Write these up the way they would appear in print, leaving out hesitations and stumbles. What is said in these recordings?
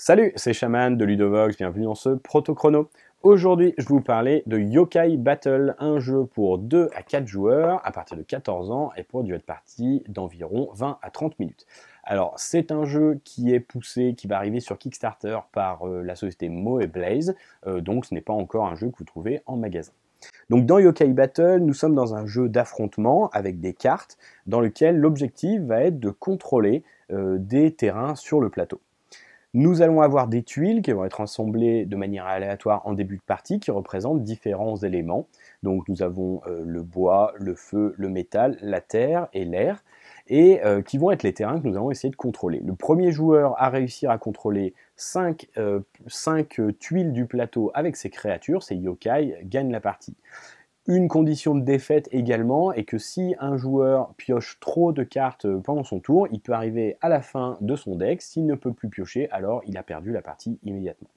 Salut, c'est Shaman de Ludovox, bienvenue dans ce proto-chrono. Aujourd'hui, je vais vous parler de Yokai Battle, un jeu pour 2 à 4 joueurs à partir de 14 ans et pour une durée de partie d'environ 20 à 30 minutes. Alors, c'est un jeu qui est poussé, qui va arriver sur Kickstarter par la société Moe Blaze, donc ce n'est pas encore un jeu que vous trouvez en magasin. Donc dans Yokai Battle, nous sommes dans un jeu d'affrontement avec des cartes dans lequel l'objectif va être de contrôler des terrains sur le plateau. Nous allons avoir des tuiles qui vont être assemblées de manière aléatoire en début de partie qui représentent différents éléments. Donc nous avons le bois, le feu, le métal, la terre et l'air et qui vont être les terrains que nous allons essayer de contrôler. Le premier joueur à réussir à contrôler 5 tuiles du plateau avec ses créatures, ses yokai, gagne la partie. Une condition de défaite également est que si un joueur pioche trop de cartes pendant son tour, il peut arriver à la fin de son deck, s'il ne peut plus piocher, alors il a perdu la partie immédiatement.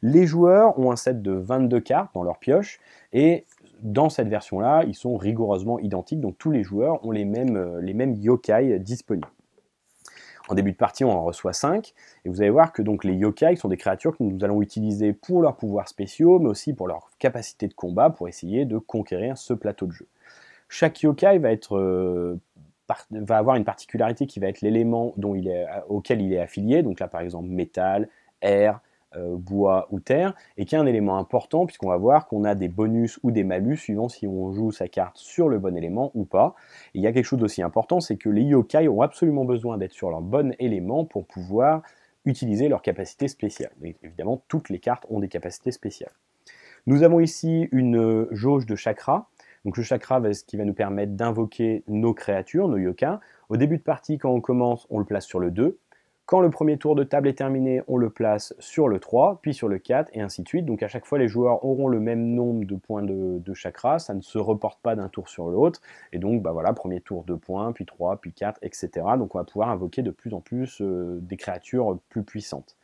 Les joueurs ont un set de 22 cartes dans leur pioche, et dans cette version-là, ils sont rigoureusement identiques, donc tous les joueurs ont les mêmes yokai disponibles. En début de partie, on en reçoit 5, et vous allez voir que donc les yokai sont des créatures que nous allons utiliser pour leurs pouvoirs spéciaux, mais aussi pour leur capacité de combat, pour essayer de conquérir ce plateau de jeu. Chaque yokai va avoir une particularité qui va être l'élément auquel il est affilié, donc là par exemple métal, air, bois ou terre, et qui est un élément important puisqu'on va voir qu'on a des bonus ou des malus suivant si on joue sa carte sur le bon élément ou pas. Et il y a quelque chose d'aussi important, c'est que les yokai ont absolument besoin d'être sur leur bon élément pour pouvoir utiliser leurs capacités spéciales. Et évidemment, toutes les cartes ont des capacités spéciales. Nous avons ici une jauge de chakra. Donc le chakra, ce qui va nous permettre d'invoquer nos créatures, nos yokai. Au début de partie, quand on commence, on le place sur le 2. Quand le premier tour de table est terminé, on le place sur le 3, puis sur le 4, et ainsi de suite. Donc à chaque fois, les joueurs auront le même nombre de points de chakra, ça ne se reporte pas d'un tour sur l'autre. Et donc, voilà, premier tour 2 points, puis 3, puis 4, etc. Donc on va pouvoir invoquer de plus en plus des créatures plus puissantes.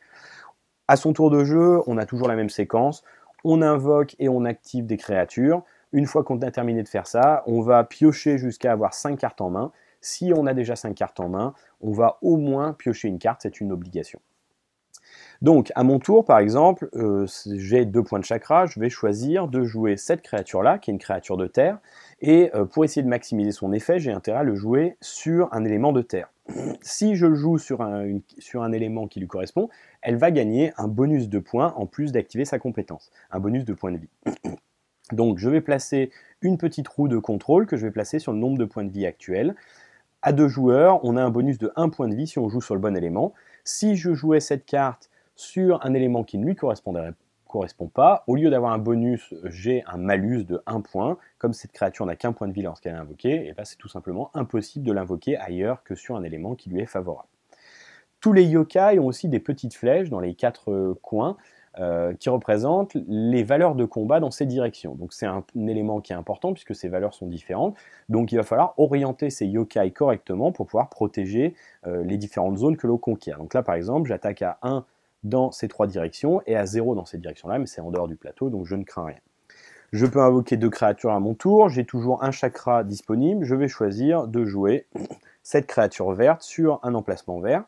À son tour de jeu, on a toujours la même séquence. On invoque et on active des créatures. Une fois qu'on a terminé de faire ça, on va piocher jusqu'à avoir 5 cartes en main. Si on a déjà 5 cartes en main, on va au moins piocher une carte, c'est une obligation. Donc, à mon tour, par exemple, j'ai 2 points de chakra, je vais choisir de jouer cette créature-là, qui est une créature de terre, et pour essayer de maximiser son effet, j'ai intérêt à le jouer sur un élément de terre. Si je joue sur un élément qui lui correspond, elle va gagner un bonus de points en plus d'activer sa compétence, un bonus de points de vie. Donc, je vais placer une petite roue de contrôle que je vais placer sur le nombre de points de vie actuels. À 2 joueurs, on a un bonus de 1 point de vie si on joue sur le bon élément. Si je jouais cette carte sur un élément qui ne lui correspond pas, au lieu d'avoir un bonus, j'ai un malus de 1 point. Comme cette créature n'a qu'un point de vie lorsqu'elle est invoquée, et là c'est tout simplement impossible de l'invoquer ailleurs que sur un élément qui lui est favorable. Tous les yokai ont aussi des petites flèches dans les 4 coins, qui représentent les valeurs de combat dans ces directions. Donc c'est un élément qui est important puisque ces valeurs sont différentes. Donc il va falloir orienter ces yokai correctement pour pouvoir protéger les différentes zones que l'on conquiert. Donc là par exemple, j'attaque à 1 dans ces 3 directions et à 0 dans ces directions-là, mais c'est en dehors du plateau, donc je ne crains rien. Je peux invoquer 2 créatures à mon tour, j'ai toujours un chakra disponible, je vais choisir de jouer cette créature verte sur un emplacement vert.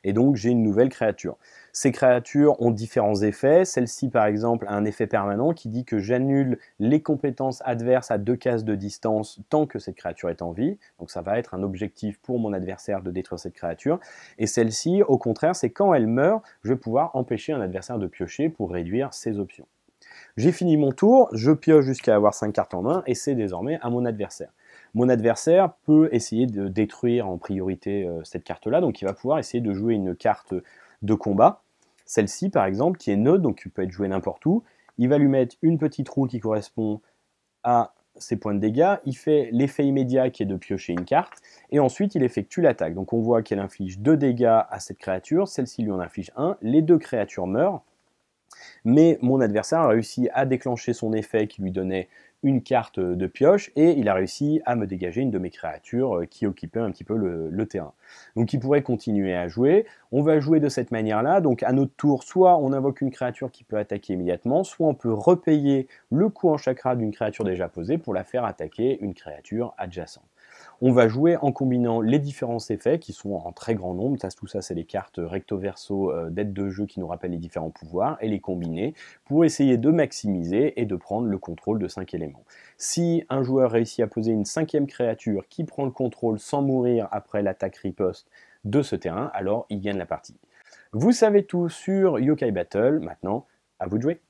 Et donc j'ai une nouvelle créature. Ces créatures ont différents effets. Celle-ci, par exemple, a un effet permanent qui dit que j'annule les compétences adverses à 2 cases de distance tant que cette créature est en vie. Donc ça va être un objectif pour mon adversaire de détruire cette créature. Et celle-ci, au contraire, c'est quand elle meurt, je vais pouvoir empêcher un adversaire de piocher pour réduire ses options. J'ai fini mon tour, je pioche jusqu'à avoir 5 cartes en main et c'est désormais à mon adversaire. Mon adversaire peut essayer de détruire en priorité cette carte-là, donc il va pouvoir essayer de jouer une carte de combat. Celle-ci, par exemple, qui est neutre, donc il peut être joué n'importe où. Il va lui mettre une petite roue qui correspond à ses points de dégâts. Il fait l'effet immédiat qui est de piocher une carte. Et ensuite, il effectue l'attaque. Donc on voit qu'elle inflige 2 dégâts à cette créature. Celle-ci lui en inflige 1. Les 2 créatures meurent. Mais mon adversaire a réussi à déclencher son effet qui lui donnait une carte de pioche et il a réussi à me dégager une de mes créatures qui occupait un petit peu le terrain. Donc il pourrait continuer à jouer. On va jouer de cette manière-là. Donc à notre tour, soit on invoque une créature qui peut attaquer immédiatement, soit on peut repayer le coût en chakra d'une créature déjà posée pour la faire attaquer une créature adjacente. On va jouer en combinant les différents effets qui sont en très grand nombre. Tout ça, c'est les cartes recto-verso d'aide de jeu qui nous rappellent les différents pouvoirs et les combiner pour essayer de maximiser et de prendre le contrôle de 5 éléments. Si un joueur réussit à poser une 5e créature qui prend le contrôle sans mourir après l'attaque riposte de ce terrain, alors il gagne la partie. Vous savez tout sur Yokai Battle, maintenant à vous de jouer.